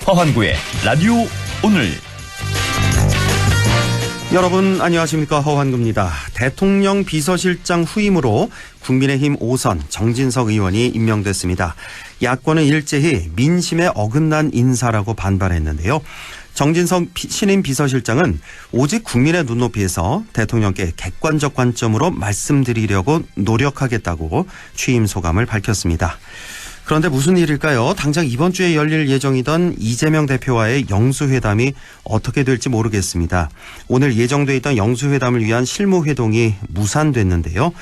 허환구의 라디오 오늘. 여러분 안녕하십니까, 허환구입니다. 대통령 비서실장 후임으로 국민의힘 5선 정진석 의원이 임명됐습니다. 야권은 일제히 민심에 어긋난 인사라고 반발했는데요. 정진석 신임 비서실장은 오직 국민의 눈높이에서 대통령께 객관적 관점으로 말씀드리려고 노력하겠다고 취임 소감을 밝혔습니다. 그런데 무슨 일일까요? 당장 이번 주에 열릴 예정이던 이재명 대표와의 영수회담이 어떻게 될지 모르겠습니다. 오늘 예정돼 있던 영수회담을 위한 실무회동이 무산됐는데요.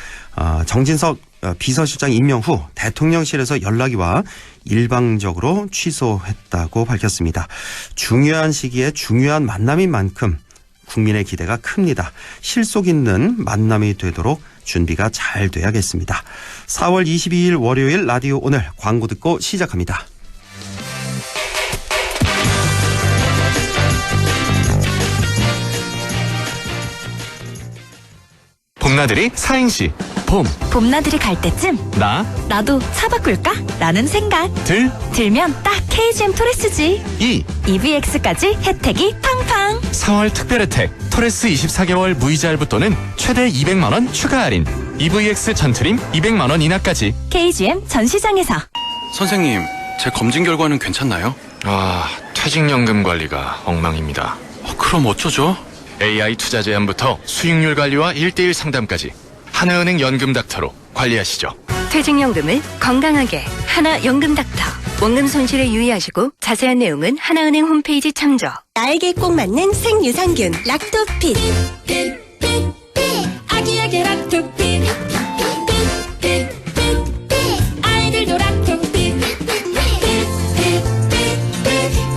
정진석 비서실장 임명 후 대통령실에서 연락이 와 일방적으로 취소했다고 밝혔습니다. 중요한 시기에 중요한 만남인 만큼 국민의 기대가 큽니다. 실속 있는 만남이 되도록 준비가 잘 돼야겠습니다. 4월 22일 월요일 라디오 오늘 광고 듣고 시작합니다. 봄나들이 사행시. 봄나들이 갈 때쯤 나도 차 바꿀까? 라는 생각. 들면 딱 KGM 토레스지. EVX까지 혜택이 팡팡. 4월 특별 혜택 토레스 24개월 무이자 할부또는 최대 200만원 추가 할인. EVX 전트림 200만원 인하까지. KGM 전시장에서. 선생님, 제 검진 결과는 괜찮나요? 퇴직연금 관리가 엉망입니다. 그럼 어쩌죠? AI 투자 제한부터 수익률 관리와 1:1 상담까지 하나은행 연금 닥터로 관리하시죠. 퇴직연금을 건강하게 하나연금 닥터. 원금 손실에 유의하시고 자세한 내용은 하나은행 홈페이지 참조. 나에게 꼭 맞는 생유산균 락토핏. 아기에게 락토핏. 아이들도 락토핏.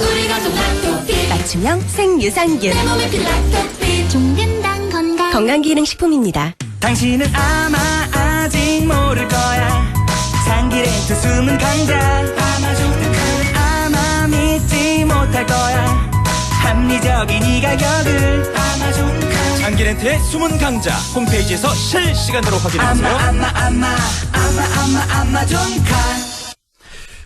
우리 가족 락토핏. 맞춤형 생유산균. 내 몸에 필 락토핏. 종근당 건강기능식품입니다. 당신은 아마 아직 모를 거야. 장기렌트 숨은 강자. 아마존카는 아마 믿지 못할 거야. 합리적인 이 가격을. 아마존카. 장기렌트의 숨은 강자 홈페이지에서 실시간으로 확인하세요. 아마존카.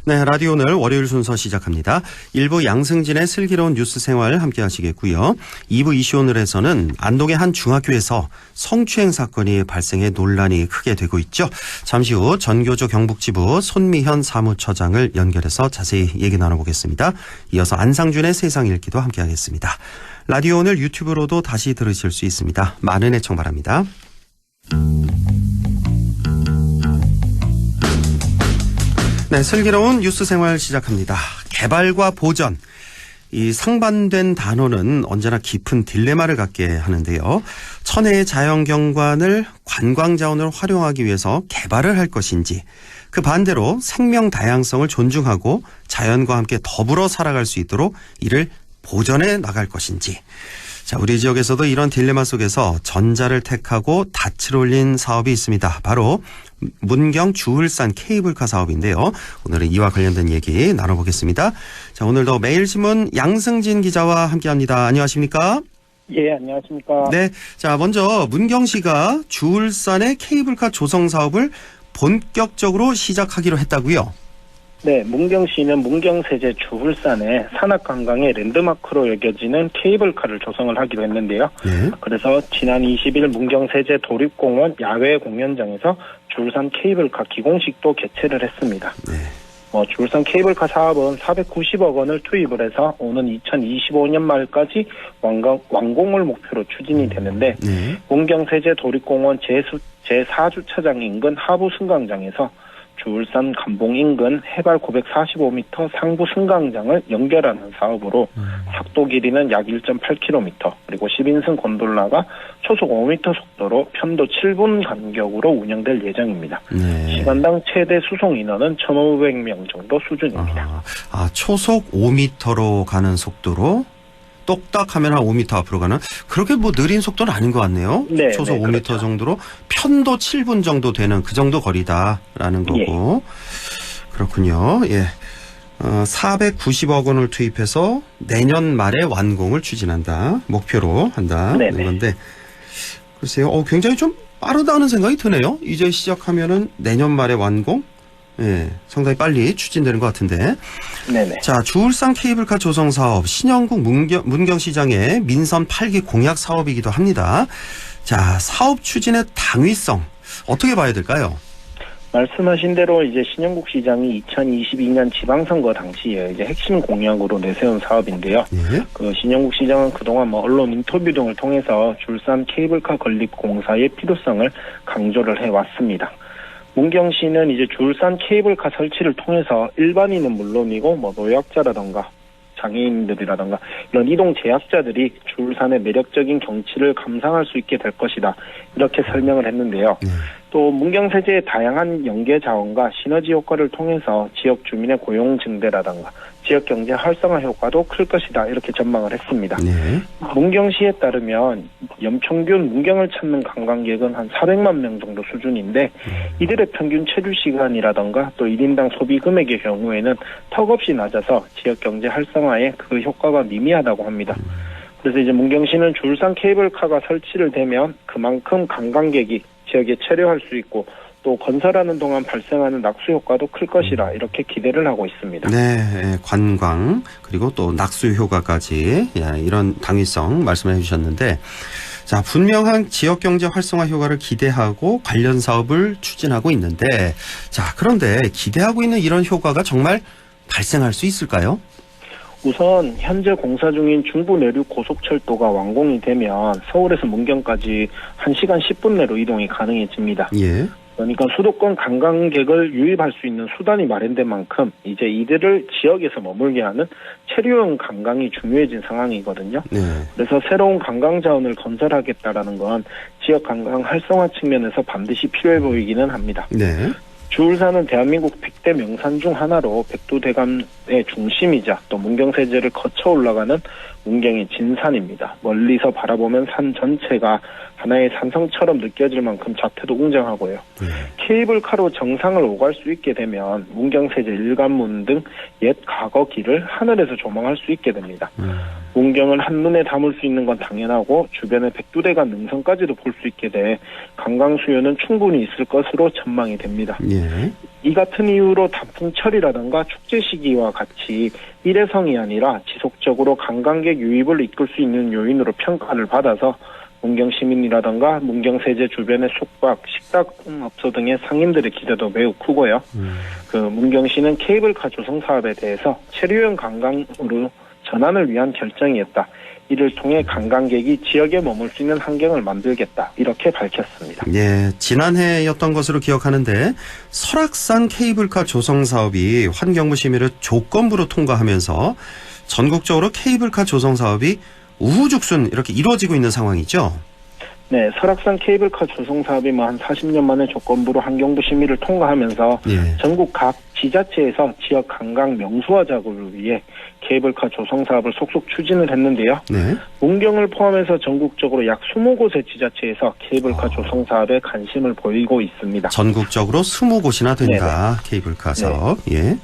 네, 라디오 오늘 월요일 순서 시작합니다. 1부 양승진의 슬기로운 뉴스 생활 함께 하시겠고요. 2부 이슈 오늘에서는 안동의 한 중학교에서 성추행 사건이 발생해 논란이 크게 되고 있죠. 잠시 후 전교조 경북지부 손미현 사무처장을 연결해서 자세히 얘기 나눠보겠습니다. 이어서 안상준의 세상 읽기도 함께 하겠습니다. 라디오 오늘 유튜브로도 다시 들으실 수 있습니다. 많은 애청 바랍니다. 네, 슬기로운 뉴스 생활 시작합니다. 개발과 보전, 이 상반된 단어는 언제나 깊은 딜레마를 갖게 하는데요. 천혜의 자연경관을 관광자원으로 활용하기 위해서 개발을 할 것인지, 그 반대로 생명 다양성을 존중하고 자연과 함께 더불어 살아갈 수 있도록 이를 보전해 나갈 것인지. 자, 우리 지역에서도 이런 딜레마 속에서 전자를 택하고 닻을 올린 사업이 있습니다. 바로 문경 주울산 케이블카 사업인데요. 오늘은 이와 관련된 얘기 나눠보겠습니다. 자, 오늘도 매일신문 양승진 기자와 함께합니다. 안녕하십니까? 예, 안녕하십니까? 네, 자, 먼저 문경시가 주울산의 케이블카 조성 사업을 본격적으로 시작하기로 했다고요? 네, 문경시는 문경세제 주울산에 산악관광의 랜드마크로 여겨지는 케이블카를 조성을 하기로 했는데요. 네. 그래서 지난 20일 문경세제 도립공원 야외 공연장에서 주울산 케이블카 기공식도 개최를 했습니다. 네. 주울산 케이블카 사업은 490억 원을 투입을 해서 오는 2025년 말까지 완공을 목표로 추진이 되는데, 네. 문경세제 도립공원 제4주차장 인근 하부 승강장에서 주울산 감봉 인근 해발 945m 상부 승강장을 연결하는 사업으로 삭도 길이는 약 1.8km, 그리고 10인승 곤돌라가 초속 5m 속도로 편도 7분 간격으로 운영될 예정입니다. 네. 시간당 최대 수송 인원은 1,500명 정도 수준입니다. 초속 5m로 가는 속도로 똑딱 하면 한 5m 앞으로 가는, 그렇게 뭐 느린 속도는 아닌 것 같네요. 네, 초속 네, 5m 그렇죠. 정도로 편도 7분 정도 되는 그 정도 거리다라는 거고. 예. 그렇군요. 예. 490억 원을 투입해서 내년 말에 완공을 추진한다. 목표로 한다는 건데, 글쎄요. 굉장히 좀 빠르다는 생각이 드네요. 이제 시작하면은 내년 말에 완공? 예, 상당히 빨리 추진되는 것 같은데. 네네. 자, 주울산 케이블카 조성 사업, 신영국 문경시장의 민선 8기 공약 사업이기도 합니다. 자, 사업 추진의 당위성 어떻게 봐야 될까요? 말씀하신 대로 이제 신영국 시장이 2022년 지방선거 당시에 이제 핵심 공약으로 내세운 사업인데요. 예? 그 신영국 시장은 그동안 언론 인터뷰 등을 통해서 주울산 케이블카 건립 공사의 필요성을 강조를 해왔습니다. 문경시는 이제 주울산 케이블카 설치를 통해서 일반인은 물론이고 노약자라던가 장애인들이라던가 이런 이동 제약자들이 주울산의 매력적인 경치를 감상할 수 있게 될 것이다. 이렇게 설명을 했는데요. 또 문경세제의 다양한 연계 자원과 시너지 효과를 통해서 지역 주민의 고용 증대라던가 지역 경제 활성화 효과도 클 것이다. 이렇게 전망을 했습니다. 네. 문경시에 따르면 연평균 문경을 찾는 관광객은 한 400만 명 정도 수준인데 이들의 평균 체류 시간이라던가 또 1인당 소비 금액의 경우에는 턱없이 낮아서 지역 경제 활성화에 그 효과가 미미하다고 합니다. 그래서 이제 문경시는 주울산 케이블카가 설치를 되면 그만큼 관광객이 지역에 체류할 수 있고 또 건설하는 동안 발생하는 낙수 효과도 클 것이라 이렇게 기대를 하고 있습니다. 네, 관광 그리고 또 낙수 효과까지 이런 당위성 말씀해 주셨는데, 자, 분명한 지역 경제 활성화 효과를 기대하고 관련 사업을 추진하고 있는데, 자, 그런데 기대하고 있는 이런 효과가 정말 발생할 수 있을까요? 우선 현재 공사 중인 중부 내륙 고속철도가 완공이 되면 서울에서 문경까지 1시간 10분 내로 이동이 가능해집니다. 예. 그러니까 수도권 관광객을 유입할 수 있는 수단이 마련된 만큼 이제 이들을 지역에서 머물게 하는 체류형 관광이 중요해진 상황이거든요. 네. 그래서 새로운 관광 자원을 건설하겠다라는 건 지역 관광 활성화 측면에서 반드시 필요해 보이기는 합니다. 네. 주울산은 대한민국 100대 명산 중 하나로 백두대간의 중심이자 또 문경세제를 거쳐 올라가는 문경의 진산입니다. 멀리서 바라보면 산 전체가 하나의 산성처럼 느껴질 만큼 자태도 웅장하고요. 케이블카로 정상을 오갈 수 있게 되면 문경세제 일관문 등 옛 과거 길을 하늘에서 조망할 수 있게 됩니다. 문경을 한눈에 담을 수 있는 건 당연하고 주변의 백두대간 능선까지도 볼 수 있게 돼 관광 수요는 충분히 있을 것으로 전망이 됩니다. 예. 이 같은 이유로 단풍철이라든가 축제 시기와 같이 일회성이 아니라 지속적으로 관광객 유입을 이끌 수 있는 요인으로 평가를 받아서 문경 시민이라든가 문경세제 주변의 숙박, 식당업소 등의 상인들의 기대도 매우 크고요. 그 문경시는 케이블카 조성 사업에 대해서 체류형 관광으로 전환을 위한 결정이었다. 이를 통해 관광객이 지역에 머물 수 있는 환경을 만들겠다. 이렇게 밝혔습니다. 예, 지난해였던 것으로 기억하는데 설악산 케이블카 조성 사업이 환경부 심의를 조건부로 통과하면서 전국적으로 케이블카 조성 사업이 우후죽순 이렇게 이루어지고 있는 상황이죠. 네, 설악산 케이블카 조성 사업이 한 40년 만에 조건부로 환경부 심의를 통과하면서 예. 전국 각 지자체에서 지역 관광 명소화 작업을 위해 케이블카 조성 사업을 속속 추진을 했는데요. 네. 문경을 포함해서 전국적으로 약 20곳의 지자체에서 케이블카 조성 사업에 관심을 보이고 있습니다. 전국적으로 20곳이나 된다. 네네. 케이블카 사업. 네. 예.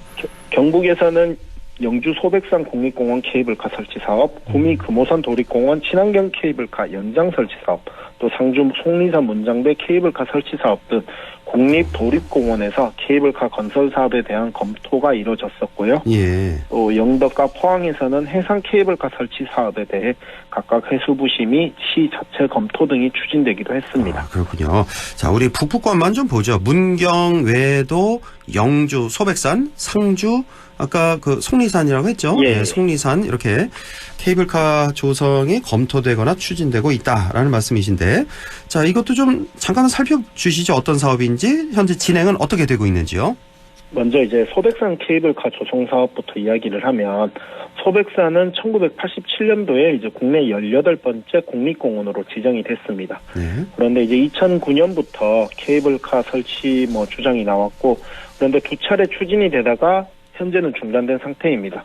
경북에서는 영주 소백산 국립공원 케이블카 설치 사업, 구미 금오산 도립공원 친환경 케이블카 연장 설치 사업, 또 상주 속리산 문장배 케이블카 설치 사업 등 국립 도립공원에서 케이블카 건설 사업에 대한 검토가 이루어졌었고요. 예. 또 영덕과 포항에서는 해상 케이블카 설치 사업에 대해 각각 해수부 심의, 시 자체 검토 등이 추진되기도 했습니다. 아, 그렇군요. 자, 우리 북부권만 좀 보죠. 문경 외에도 영주, 소백산, 상주, 아까 그 속리산이라고 했죠. 예. 네, 속리산 이렇게 케이블카 조성이 검토되거나 추진되고 있다라는 말씀이신데, 자, 이것도 좀 잠깐 살펴주시죠. 어떤 사업인지, 현재 진행은 어떻게 되고 있는지요? 먼저 이제 소백산 케이블카 조성 사업부터 이야기를 하면, 소백산은 1987년도에 이제 국내 18번째 국립공원으로 지정이 됐습니다. 네. 그런데 이제 2009년부터 케이블카 설치 주장이 나왔고, 그런데 두 차례 추진이 되다가 현재는 중단된 상태입니다.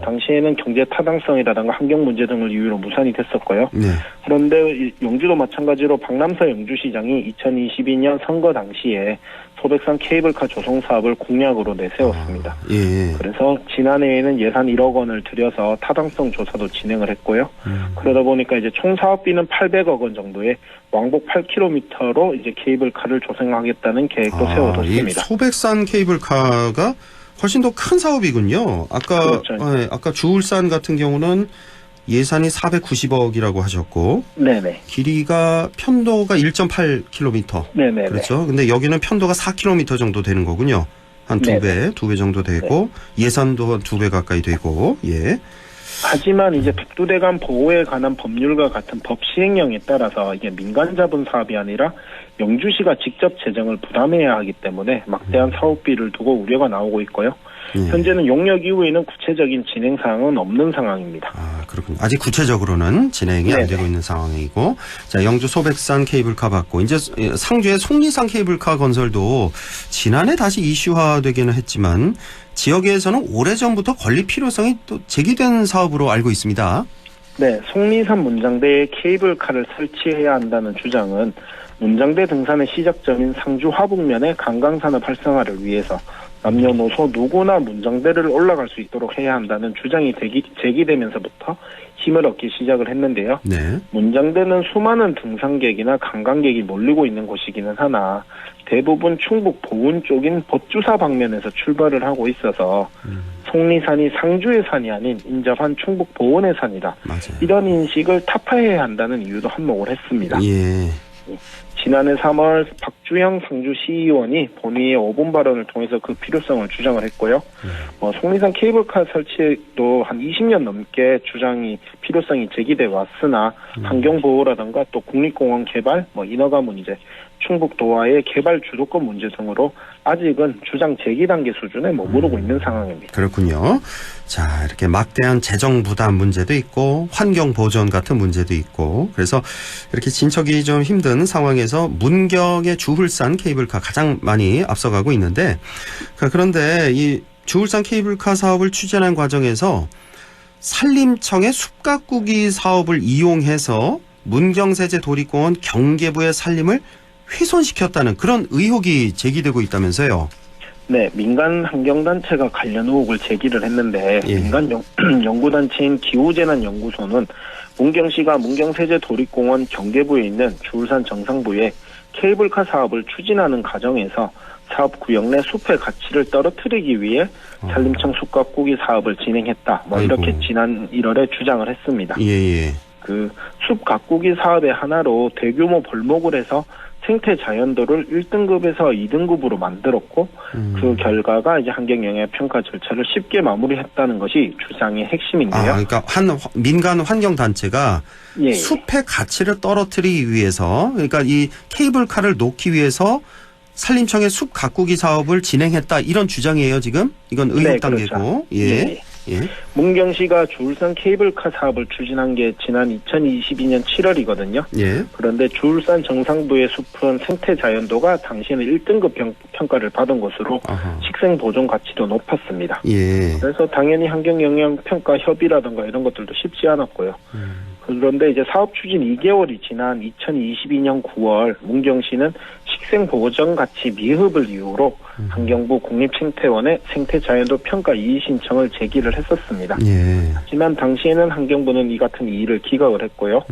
당시에는 경제 타당성이라든가 환경 문제 등을 이유로 무산이 됐었고요. 네. 그런데 영주도 마찬가지로 박남서 영주시장이 2022년 선거 당시에 소백산 케이블카 조성 사업을 공약으로 내세웠습니다. 예. 그래서 지난해에는 예산 1억 원을 들여서 타당성 조사도 진행을 했고요. 그러다 보니까 이제 총 사업비는 800억 원 정도의 왕복 8km로 이제 케이블카를 조성하겠다는 계획도 세워뒀습니다. 이 소백산 케이블카가 훨씬 더 큰 사업이군요. 그렇죠. 아까 주울산 같은 경우는 예산이 490억이라고 하셨고, 네네. 길이가 편도가 1.8km. 네네. 그렇죠. 근데 여기는 편도가 4km 정도 되는 거군요. 한 두 배 정도 되고, 예산도 한 2배 가까이 되고, 예. 하지만 이제 백두대간 보호에 관한 법률과 같은 법 시행령에 따라서 이게 민간 자본 사업이 아니라 영주시가 직접 재정을 부담해야 하기 때문에 막대한 사업비를 두고 우려가 나오고 있고요. 현재는 용역 이후에는 구체적인 진행 사항은 없는 상황입니다. 그렇군요. 아직 구체적으로는 진행이 안 되고 있는 상황이고, 자, 영주 소백산 케이블카 받고, 이제 상주의 속리산 케이블카 건설도 지난해 다시 이슈화되기는 했지만, 지역에서는 오래전부터 건립 필요성이 또 제기된 사업으로 알고 있습니다. 네, 속리산 문장대에 케이블카를 설치해야 한다는 주장은 문장대 등산의 시작점인 상주 화북면의 관광산업 활성화를 위해서 남녀노소 누구나 문장대를 올라갈 수 있도록 해야 한다는 주장이 제기되면서부터 힘을 얻기 시작을 했는데요. 네. 문장대는 수많은 등산객이나 관광객이 몰리고 있는 곳이기는 하나 대부분 충북 보은 쪽인 법주사 방면에서 출발을 하고 있어서 속리산이 상주의 산이 아닌 인접한 충북 보은의 산이다. 맞아요. 이런 인식을 타파해야 한다는 이유도 한몫을 했습니다. 예. 지난해 3월 박주영 상주시의원이 본회의의 5분 발언을 통해서 그 필요성을 주장을 했고요. 속리산 케이블카 설치도 한 20년 넘게 필요성이 제기돼 왔으나 환경보호라든가 또 국립공원 개발, 인허가 문제, 충북 도화의 개발 주도권 문제 등으로 아직은 주장 제기 단계 수준에 머무르고 있는 상황입니다. 그렇군요. 자, 이렇게 막대한 재정 부담 문제도 있고 환경 보전 같은 문제도 있고, 그래서 이렇게 진척이 좀 힘든 상황에서 문경의 주울산 케이블카 가장 많이 앞서가고 있는데, 그런데 이 주울산 케이블카 사업을 추진한 과정에서 산림청의 숲가꾸기 사업을 이용해서 문경세제 도립공원 경계부의 산림을 훼손시켰다는 그런 의혹이 제기되고 있다면서요. 네, 민간 환경단체가 관련 의혹을 제기를 했는데 민간 연구단체인 기후재난연구소는 문경시가 문경세제 도립공원 경계부에 있는 주울산 정상부에 케이블카 사업을 추진하는 과정에서 사업 구역 내 숲의 가치를 떨어뜨리기 위해 산림청 숲가꾸기 사업을 진행했다. 이렇게 지난 1월에 주장을 했습니다. 예. 그 숲 가꾸기 사업의 하나로 대규모 벌목을 해서 생태 자연도를 1등급에서 2등급으로 만들었고 그 결과가 이제 환경영향 평가 절차를 쉽게 마무리했다는 것이 주장의 핵심인데요. 그러니까 민간 환경 단체가 숲의 가치를 떨어뜨리기 위해서, 그러니까 이 케이블카를 놓기 위해서 산림청의 숲 가꾸기 사업을 진행했다, 이런 주장이에요 지금? 이건 의혹 단계고. 그렇죠. 문경시가 주울산 케이블카 사업을 추진한 게 지난 2022년 7월이거든요. 그런데 주울산 정상부의 숲은 생태 자연도가 당시에는 1등급 평가를 받은 것으로 식생 보존 가치도 높았습니다. 그래서 당연히 환경영향평가 협의라든가 이런 것들도 쉽지 않았고요. 그런데 이제 사업 추진 2개월이 지난 2022년 9월 문경시는 식생 보전 가치 미흡을 이유로 환경부 국립생태원에 생태자연도 평가 이의 신청을 제기를 했었습니다. 하지만 당시에는 환경부는 이 같은 이의를 기각을 했고요.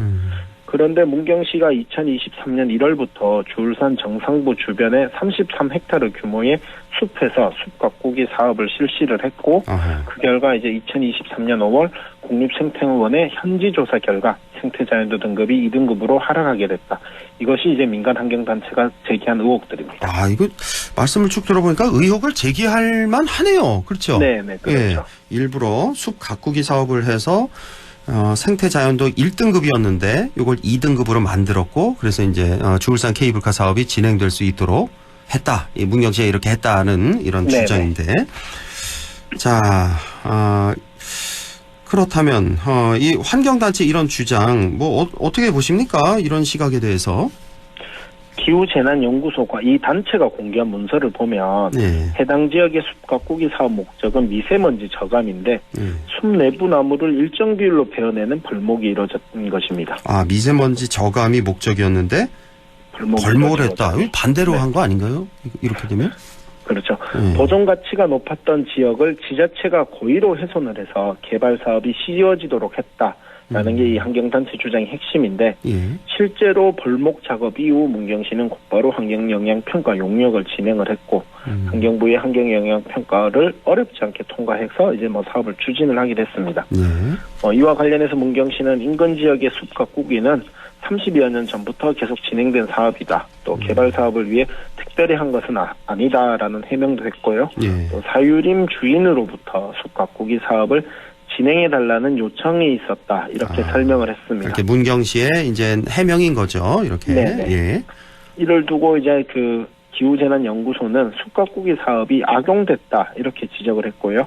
그런데 문경시가 2023년 1월부터 주울산 정상부 주변에 33헥타르 규모의 숲에서 숲 가꾸기 사업을 실시를 했고, 그 결과 이제 2023년 5월 국립생태원의 현지 조사 결과 생태자연도 등급이 2등급으로 하락하게 됐다. 이것이 이제 민간 환경단체가 제기한 의혹들입니다. 이거 말씀을 쭉 들어보니까 의혹을 제기할 만하네요. 그렇죠? 네, 그렇죠. 일부러 숲 가꾸기 사업을 해서 생태자연도 1등급이었는데 이걸 2등급으로 만들었고, 그래서 이제 주울산 케이블카 사업이 진행될 수 있도록 했다. 이 문경시에 이렇게 했다는 이런 주장인데, 자, 그렇다면 이 환경단체 이런 주장 어떻게 보십니까? 이런 시각에 대해서? 기후재난연구소가 이 단체가 공개한 문서를 보면 네. 해당 지역의 숲 가꾸기 사업 목적은 미세먼지 저감인데 숲 내부 나무를 일정 비율로 베어내는 벌목이 이루어졌던 것입니다. 아, 미세먼지 저감이 목적이었는데 벌목을 했다. 반대로 네. 한 거 아닌가요? 이렇게 되면? 그렇죠. 보존 가치가 높았던 지역을 지자체가 고의로 훼손을 해서 개발 사업이 쉬워지도록 했다라는 게 이 환경단체 주장의 핵심인데 예. 실제로 벌목 작업 이후 문경시는 곧바로 환경영향평가 용역을 진행을 했고 환경부의 환경영향평가를 어렵지 않게 통과해서 이제 뭐 사업을 추진을 하게 됐습니다. 예. 이와 관련해서 문경시는 인근 지역의 숲 가꾸기는 30여 년 전부터 계속 진행된 사업이다. 또 개발 사업을 위해 특별히 한 것은 아니다라는 해명도 했고요. 예. 또 사유림 주인으로부터 숲 가꾸기 사업을 진행해달라는 요청이 있었다. 이렇게 설명을 했습니다. 이렇게 문경시의 이제 해명인 거죠. 이렇게. 네네. 예. 이를 두고 이제 그 기후재난연구소는 숲 가꾸기 사업이 악용됐다. 이렇게 지적을 했고요.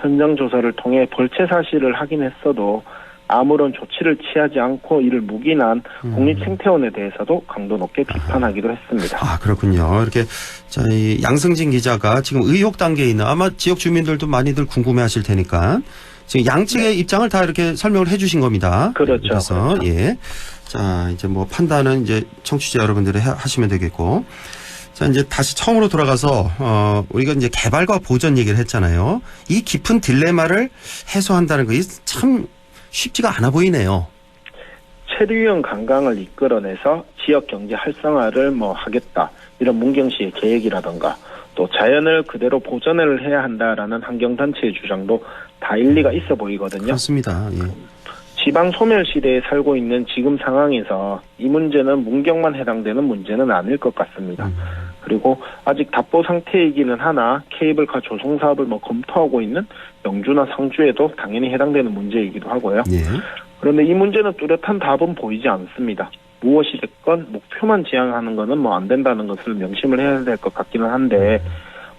현장 조사를 통해 벌채 사실을 확인했어도 아무런 조치를 취하지 않고 이를 묵인한 국립생태원에 대해서도 강도 높게 비판하기도 했습니다. 아, 그렇군요. 이렇게 저희 양승진 기자가 지금 의혹 단계에 있는 아마 지역 주민들도 많이들 궁금해하실 테니까 지금 양측의 입장을 다 이렇게 설명을 해주신 겁니다. 그렇죠. 그래서 그렇죠. 예, 자 이제 뭐 판단은 이제 청취자 여러분들이 하시면 되겠고, 자 이제 다시 처음으로 돌아가서 우리가 이제 개발과 보전 얘기를 했잖아요. 이 깊은 딜레마를 해소한다는 것이 참 쉽지가 않아 보이네요. 체류형 관광을 이끌어내서 지역 경제 활성화를 뭐 하겠다 이런 문경시의 계획이라던가 또 자연을 그대로 보존을 해야 한다라는 환경단체의 주장도 다 일리가 있어 보이거든요. 그렇습니다. 예. 지방 소멸 시대에 살고 있는 지금 상황에서 이 문제는 문경만 해당되는 문제는 아닐 것 같습니다. 그리고 아직 답보 상태이기는 하나 케이블카 조성 사업을 뭐 검토하고 있는 영주나 상주에도 당연히 해당되는 문제이기도 하고요. 예. 그런데 이 문제는 뚜렷한 답은 보이지 않습니다. 무엇이 됐건 목표만 지향하는 것은 뭐 안 된다는 것을 명심을 해야 될 것 같기는 한데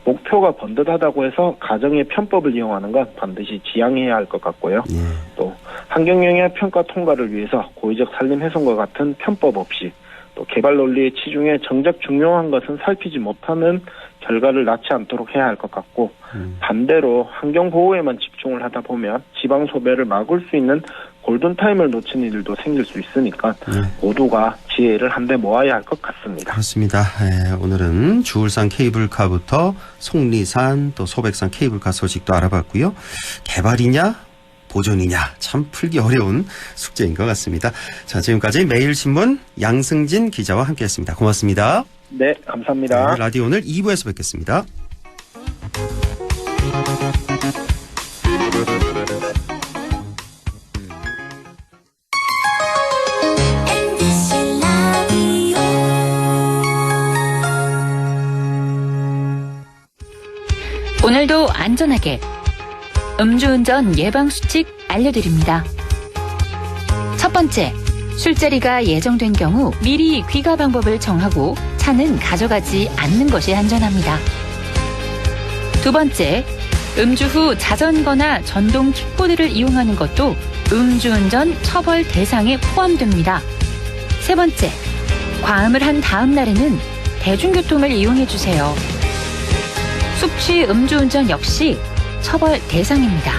목표가 번듯하다고 해서 가정의 편법을 이용하는 건 반드시 지양해야 할 것 같고요. 예. 또 환경영향평가 통과를 위해서 고의적 산림 훼손과 같은 편법 없이 또 개발 논리의 치중에 정작 중요한 것은 살피지 못하는 결과를 낳지 않도록 해야 할 것 같고 반대로 환경보호에만 집중을 하다 보면 지방 소멸을 막을 수 있는 골든타임을 놓치는 일도 생길 수 있으니까 모두가 지혜를 한데 모아야 할 것 같습니다. 그렇습니다. 예, 오늘은 주울산 케이블카부터 속리산 또 소백산 케이블카 소식도 알아봤고요. 개발이냐 보존이냐 참 풀기 어려운 숙제인 것 같습니다. 자, 지금까지 매일신문 양승진 기자와 함께했습니다. 고맙습니다. 네, 감사합니다. 네, 라디오 오늘 2부에서 뵙겠습니다. 오늘도 안전하게 음주운전 예방수칙 알려드립니다. 첫 번째, 술자리가 예정된 경우 미리 귀가 방법을 정하고 차는 가져가지 않는 것이 안전합니다. 두 번째, 음주 후 자전거나 전동 킥보드를 이용하는 것도 음주운전 처벌 대상에 포함됩니다. 세 번째, 과음을 한 다음 날에는 대중교통을 이용해 주세요. 숙취 음주운전 역시 처벌 대상입니다.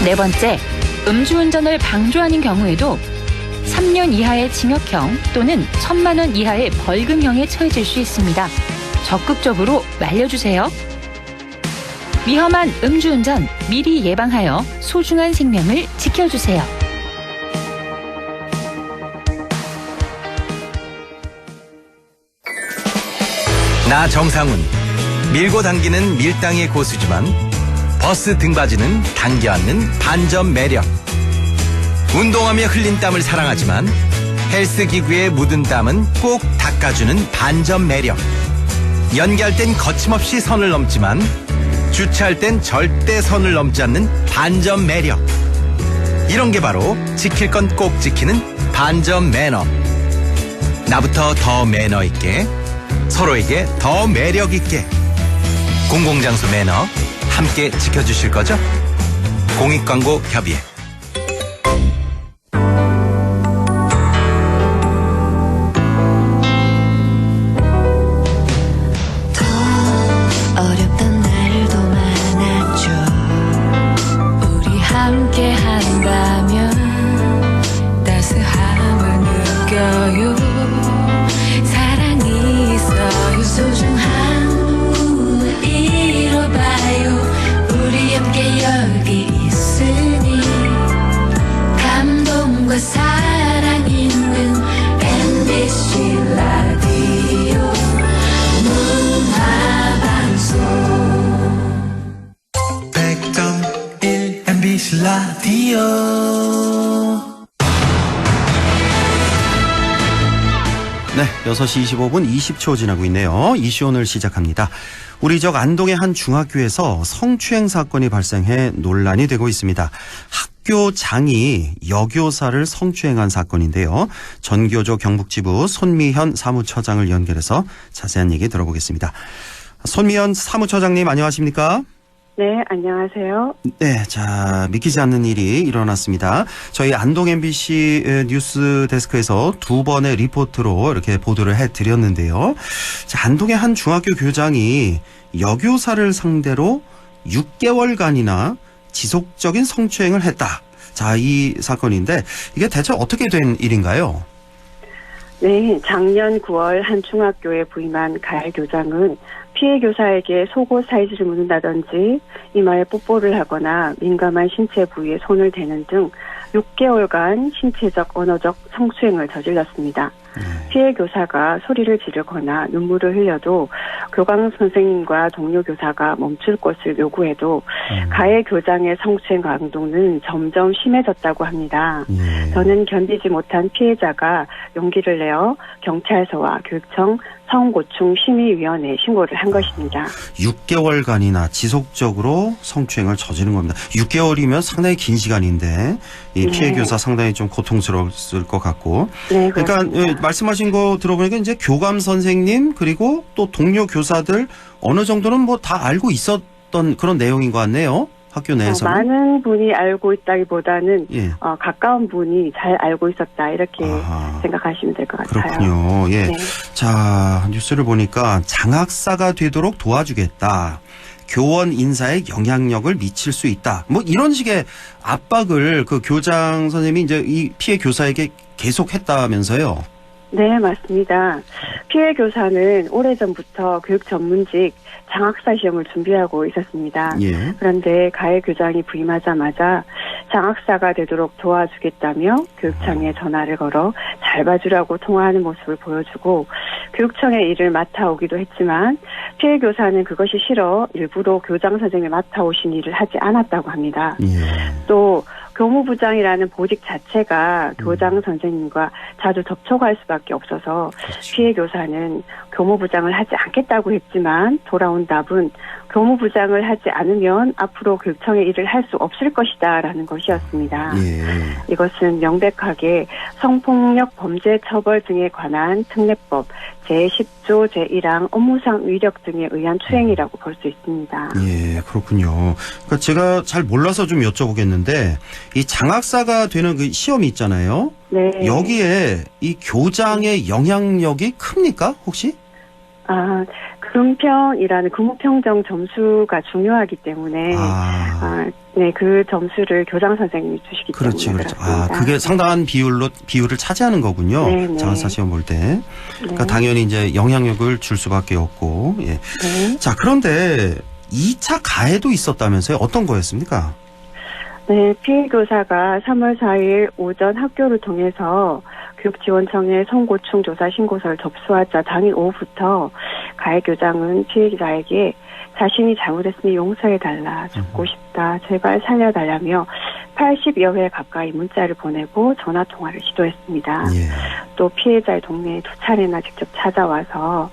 네 번째, 음주운전을 방조하는 경우에도 3년 이하의 징역형 또는 1,000만 원 이하의 벌금형에 처해질 수 있습니다. 적극적으로 말려주세요. 위험한 음주운전 미리 예방하여 소중한 생명을 지켜주세요. 나 정상훈. 밀고 당기는 밀당의 고수지만 버스 등받이는 당겨 앉는 반전 매력. 운동하며 흘린 땀을 사랑하지만 헬스기구에 묻은 땀은 꼭 닦아주는 반전 매력. 연기할 땐 거침없이 선을 넘지만 주차할 땐 절대 선을 넘지 않는 반전 매력. 이런 게 바로 지킬 건 꼭 지키는 반전 매너. 나부터 더 매너 있게, 서로에게 더 매력 있게. 공공장소 매너 함께 지켜주실 거죠? 공익광고 협의회. 라디오. 네, 6시 25분 20초 지나고 있네요. 이슈 오늘 시작합니다. 우리 지역 안동의 한 중학교에서 성추행 사건이 발생해 논란이 되고 있습니다. 학교장이 여교사를 성추행한 사건인데요. 전교조 경북지부 손미현 사무처장을 연결해서 자세한 얘기 들어보겠습니다. 손미현 사무처장님 안녕하십니까? 네, 안녕하세요. 네, 자, 믿기지 않는 일이 일어났습니다. 저희 안동 MBC 뉴스 데스크에서 2번의 리포트로 이렇게 보도를 해드렸는데요. 자, 안동의 한 중학교 교장이 여교사를 상대로 6개월간이나 지속적인 성추행을 했다. 자, 이 사건인데 이게 대체 어떻게 된 일인가요? 네, 작년 9월 한 중학교에 부임한 가해 교장은 피해 교사에게 속옷 사이즈를 묻는다든지 이마에 뽀뽀를 하거나 민감한 신체 부위에 손을 대는 등 6개월간 신체적, 언어적 성추행을 저질렀습니다. 피해 교사가 소리를 지르거나 눈물을 흘려도 교감 선생님과 동료 교사가 멈출 것을 요구해도 가해 교장의 성추행 강도는 점점 심해졌다고 합니다. 저는 견디지 못한 피해자가 용기를 내어 경찰서와 교육청 성고충 심의위원회에 신고를 한 것입니다. 6개월간이나 지속적으로 성추행을 저지른 겁니다. 6개월이면 상당히 긴 시간인데 이 피해 교사 상당히 좀 고통스러웠을 것 같고. 네, 그러니까 말씀하신 거 들어보니까 이제 교감 선생님 그리고 또 동료 교사들 어느 정도는 뭐 다 알고 있었던 그런 내용인 것 같네요. 학교 내에서는. 많은 분이 알고 있다기보다는 가까운 분이 잘 알고 있었다 이렇게 생각하시면 될 것 같아요. 그렇군요. 예. 네. 자, 뉴스를 보니까 장학사가 되도록 도와주겠다. 교원 인사에 영향력을 미칠 수 있다. 뭐 이런 식의 압박을 그 교장 선생님이 이제 이 피해 교사에게 계속 했다면서요. 네, 맞습니다. 피해 교사는 오래전부터 교육 전문직 장학사 시험을 준비하고 있었습니다. 예. 그런데 가해 교장이 부임하자마자 장학사가 되도록 도와주겠다며 교육청에 전화를 걸어 잘 봐주라고 통화하는 모습을 보여주고 교육청의 일을 맡아오기도 했지만 피해 교사는 그것이 싫어 일부러 교장 선생님이 맡아오신 일을 하지 않았다고 합니다. 또 교무부장이라는 보직 자체가 교장 선생님과 자주 접촉할 수밖에 없어서 피해 교사는 교무부장을 하지 않겠다고 했지만 돌아온 답은 교무부장을 하지 않으면 앞으로 교육청의 일을 할 수 없을 것이다 라는 것이었습니다. 이것은 명백하게 성폭력 범죄 처벌 등에 관한 특례법 제10조 제1항 업무상 위력 등에 의한 추행이라고 볼 수 있습니다. 예, 그렇군요. 그러니까 제가 잘 몰라서 좀 여쭤보겠는데 이 장학사가 되는 그 시험이 있잖아요. 네. 여기에 이 교장의 영향력이 큽니까 혹시? 금평이라는 근무평정 점수가 중요하기 때문에 네, 그 점수를 교장 선생님이 주시기 때문에 그렇습니다. 그게 상당한 비율을 차지하는 거군요. 네네. 장학사 시험 볼 때. 그러니까 당연히 이제 영향력을 줄 수밖에 없고. 예. 네. 자, 그런데 2차 가해도 있었다면서요? 어떤 거였습니까? 네, 피해 교사가 3월 4일 오전 학교를 통해서 교육지원청에 성고충 조사 신고서를 접수하자 당일 오후부터 가해 교장은 피해자에게 자신이 잘못했으니 용서해달라, 죽고 싶다, 제발 살려달라며 80여 회 가까이 문자를 보내고 전화통화를 시도했습니다. 또 피해자의 동네에 2차례나 직접 찾아와서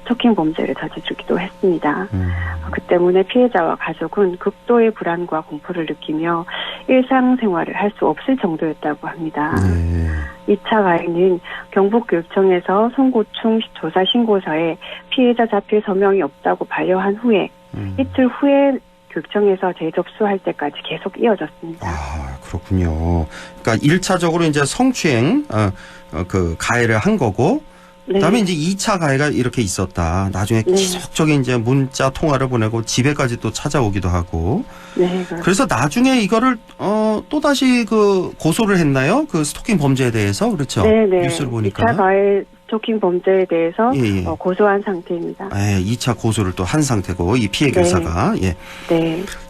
스토킹 범죄를 저지르기도 했습니다. 그 때문에 피해자와 가족은 극도의 불안과 공포를 느끼며 일상생활을 할 수 없을 정도였다고 합니다. 2차 가해는 경북교육청에서 성고충 조사 신고서에 피해자 자필 서명이 없다고 반려한 후에 이틀 후에 교육청에서 재접수할 때까지 계속 이어졌습니다. 그렇군요. 그러니까 1차적으로 이제 성추행 그 가해를 한 거고 그다음에 이제 2차 가해가 이렇게 있었다. 나중에 지속적인 이제 문자 통화를 보내고 집에까지 또 찾아오기도 하고. 그래서 나중에 이거를 또 다시 그 고소를 했나요? 그 스토킹 범죄에 대해서 그렇죠? 뉴스를 보니까. 2차 가해 스토킹 범죄에 대해서 고소한 상태입니다. 2차 고소를 또 한 상태고 이 피해 교사가.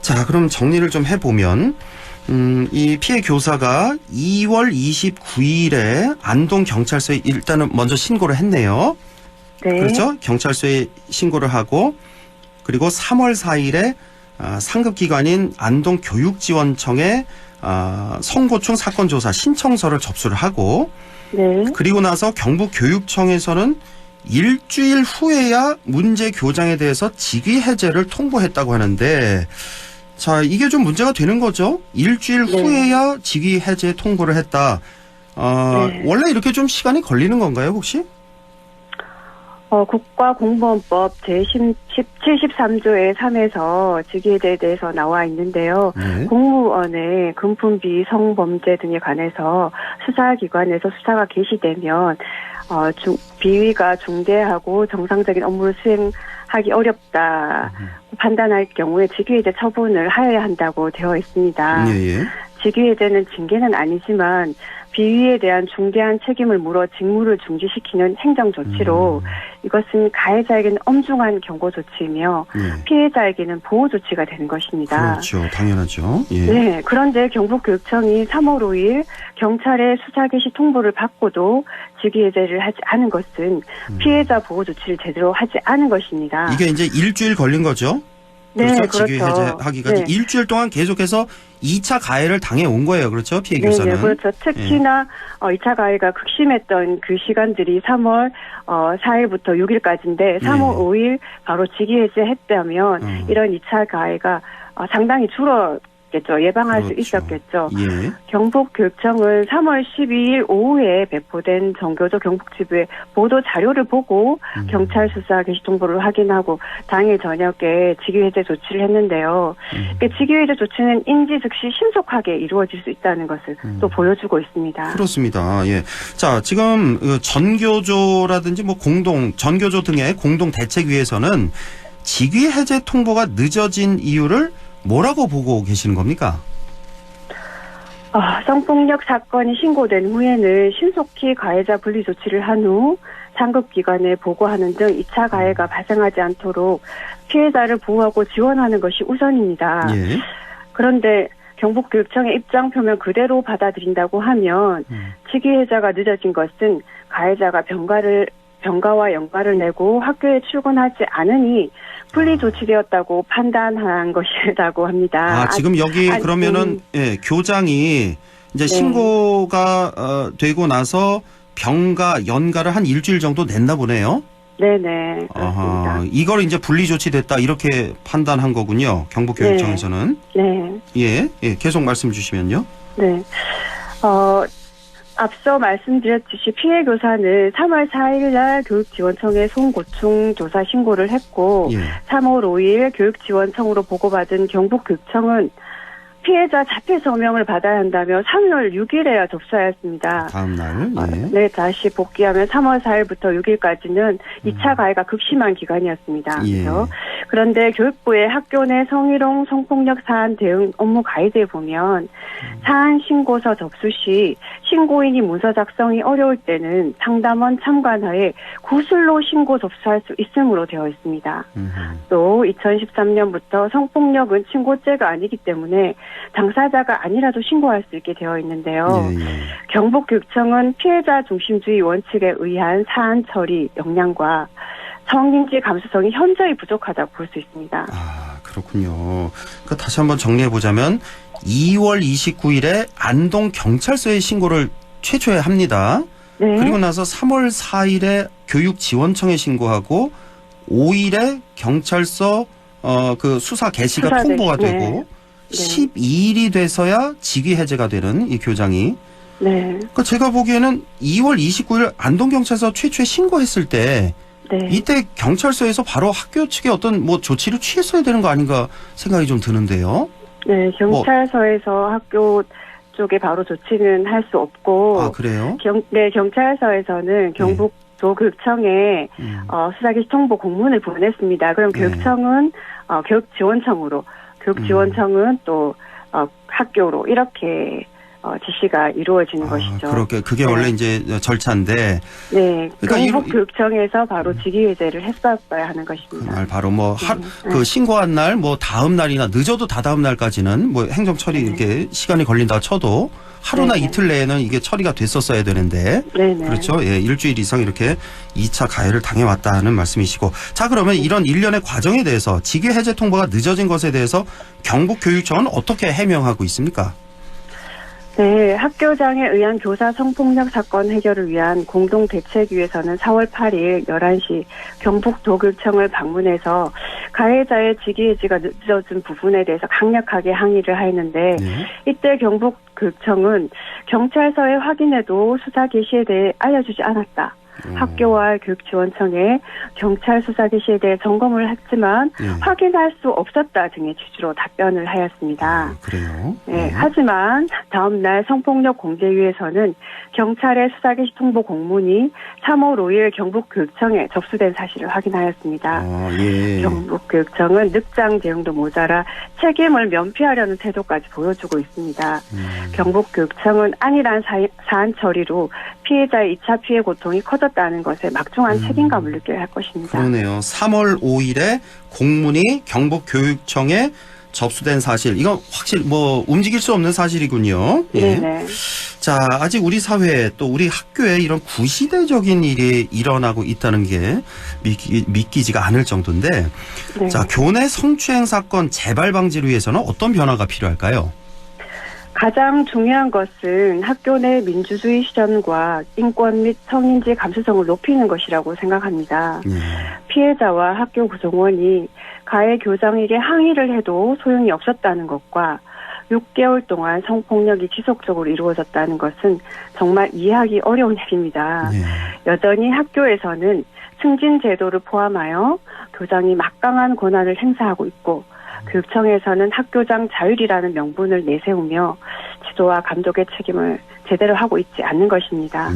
자, 그럼 정리를 좀 해보면. 이 피해 교사가 2월 29일에 안동 경찰서에 일단은 먼저 신고를 했네요. 그렇죠? 경찰서에 신고를 하고 그리고 3월 4일에 상급기관인 안동 교육지원청에 성고충 사건 조사 신청서를 접수를 하고 네. 그리고 나서 경북교육청에서는 일주일 후에야 문제 교장에 대해서 직위 해제를 통보했다고 하는데 자, 이게 좀 문제가 되는 거죠? 일주일 후에야 직위 해제 통보를 했다. 원래 이렇게 좀 시간이 걸리는 건가요, 혹시? 국가공무원법 제73조의 3에서 직위해제에 대해서 나와 있는데요. 공무원의 금품비 성범죄 등에 관해서 수사기관에서 수사가 개시되면 비위가 중대하고 정상적인 업무를 수행하기 어렵다 판단할 경우에 직위해제 처분을 하여야 한다고 되어 있습니다. 직위해제는 징계는 아니지만 비위에 대한 중대한 책임을 물어 직무를 중지시키는 행정조치로 이것은 가해자에게는 엄중한 경고조치이며 피해자에게는 보호조치가 되는 것입니다. 그렇죠. 당연하죠. 예. 네. 그런데 경북교육청이 3월 5일 경찰의 수사 개시 통보를 받고도 직위해제를 하지 않은 것은 피해자 보호조치를 제대로 하지 않은 것입니다. 이게 이제 일주일 걸린 거죠? 네, 그렇죠. 직위해제하기까지 일주일 동안 계속해서 2차 가해를 당해온 거예요. 그렇죠? 피해 교사는. 네, 그렇죠. 특히나 2차 가해가 극심했던 그 시간들이 3월 4일부터 6일까지인데 3월 5일 바로 직위해제했다면 이런 2차 가해가 상당히 줄었겠죠. 예방할 수 있었겠죠. 경북교육청은 3월 12일 오후에 배포된 정교조 경북지부의 보도 자료를 보고 경찰 수사 개시 통보를 확인하고 당일 저녁에 직위해제 조치를 했는데요. 직위해제 조치는 인지 즉시 신속하게 이루어질 수 있다는 것을 또 보여주고 있습니다. 그렇습니다. 예. 자, 지금 전교조라든지 전교조 등의 공동 대책위에서는 직위해제 통보가 늦어진 이유를 뭐라고 보고 계시는 겁니까? 성폭력 사건이 신고된 후에는 신속히 가해자 분리 조치를 한 후 상급기관에 보고하는 등 2차 가해가 발생하지 않도록 피해자를 보호하고 지원하는 것이 우선입니다. 그런데 경북교육청의 입장 표명 그대로 받아들인다고 하면 직위해제가 늦어진 것은 가해자가 병가와 연가를 내고 학교에 출근하지 않으니 분리 조치되었다고 판단한 것이라고 합니다. 지금 여기 그러면은 교장이 이제 신고가 되고 나서 병가, 연가를 한 일주일 정도 냈나 보네요. 네네. 그렇습니다. 이걸 이제 분리 조치됐다 이렇게 판단한 거군요. 경북교육청에서는. 예, 계속 말씀 주시면요. 네. 앞서 말씀드렸듯이 피해 교사는 3월 4일 날 교육지원청에 성고충 조사 신고를 했고 3월 5일 교육지원청으로 보고받은 경북교육청은 피해자 자퇴 서명을 받아야 한다며 3월 6일에야 접수하였습니다. 다음 날. 네, 다시 복귀하면 3월 4일부터 6일까지는 2차 가해가 극심한 기간이었습니다. 그렇죠? 그런데 교육부의 학교 내 성희롱 성폭력 사안 대응 업무 가이드에 보면 사안 신고서 접수 시 신고인이 문서 작성이 어려울 때는 상담원 참관하에 구술로 신고 접수할 수 있음으로 되어 있습니다. 또 2013년부터 성폭력은 친고죄가 아니기 때문에 당사자가 아니라도 신고할 수 있게 되어 있는데요. 경북교육청은 피해자 중심주의 원칙에 의한 사안 처리 역량과 성인지 감수성이 현저히 부족하다고 볼 수 있습니다. 그렇군요. 그러니까 다시 한번 정리해보자면 2월 29일에 안동경찰서에 신고를 최초에 합니다. 그리고 나서 3월 4일에 교육지원청에 신고하고 5일에 경찰서 그 수사 개시가 통보가 되고 12일이 돼서야 직위해제가 되는 이 교장이. 그러니까 제가 보기에는 2월 29일 안동경찰서 최초에 신고했을 때 이때 경찰서에서 바로 학교 측에 어떤 조치를 취했어야 되는 거 아닌가 생각이 좀 드는데요. 네, 경찰서에서 학교 쪽에 바로 조치는 할 수 없고. 그래요? 경찰서에서는 경북도교육청에 수사 개시 통보 공문을 보냈습니다. 그럼 교육청은 교육지원청으로, 교육지원청은 또 학교로 이렇게 지시가 이루어지는 것이죠. 그게 원래 이제 절차인데. 그러니까 경북교육청에서 바로 직위해제를 했었어야 하는 것입니다. 그날 바로 그 신고한 날, 다음 날이나 늦어도 다다음 날까지는 행정 처리 이렇게 시간이 걸린다 쳐도 하루나 이틀 내에는 이게 처리가 됐었어야 되는데. 그렇죠. 일주일 이상 이렇게 2차 가해를 당해왔다는 말씀이시고. 자, 그러면 이런 일련의 과정에 대해서 직위해제 통보가 늦어진 것에 대해서 경북교육청은 어떻게 해명하고 있습니까? 네, 학교장에 의한 교사 성폭력 사건 해결을 위한 공동대책위에서는 4월 8일 11시 경북도교육청을 방문해서 가해자의 직위해지가 늦어진 부분에 대해서 강력하게 항의를 하였는데 이때 경북교육청은 경찰서에 확인해도 수사 개시에 대해 알려주지 않았다. 학교와 교육지원청에 경찰 수사 개시에 대해 점검을 했지만 확인할 수 없었다 등의 취지로 답변을 하였습니다. 그래요? 네, 하지만 다음 날 성폭력 공제위에서는 경찰의 수사 개시 통보 공문이 3월 5일 경북교육청에 접수된 사실을 확인하였습니다. 경북교육청은 늑장 대응도 모자라 책임을 면피하려는 태도까지 보여주고 있습니다. 경북교육청은 안일한 사안 처리로 피해자의 2차 피해 고통이 커졌다는 것에 막중한 책임감을 느껴야 할 것입니다. 그러네요. 3월 5일에 공문이 경북교육청에 접수된 사실, 이건 확실히 움직일 수 없는 사실이군요. 예. 네네. 자, 아직 우리 사회에 또 우리 학교에 이런 구시대적인 일이 일어나고 있다는 게 믿기지가 않을 정도인데, 네. 자, 교내 성추행 사건 재발 방지를 위해서는 어떤 변화가 필요할까요? 가장 중요한 것은 학교 내 민주주의 실현과 인권 및 성인지 감수성을 높이는 것이라고 생각합니다. 피해자와 학교 구성원이 가해 교장에게 항의를 해도 소용이 없었다는 것과 6개월 동안 성폭력이 지속적으로 이루어졌다는 것은 정말 이해하기 어려운 일입니다. 여전히 학교에서는 승진 제도를 포함하여 교장이 막강한 권한을 행사하고 있고 교육청에서는 학교장 자율이라는 명분을 내세우며 지도와 감독의 책임을 제대로 하고 있지 않는 것입니다.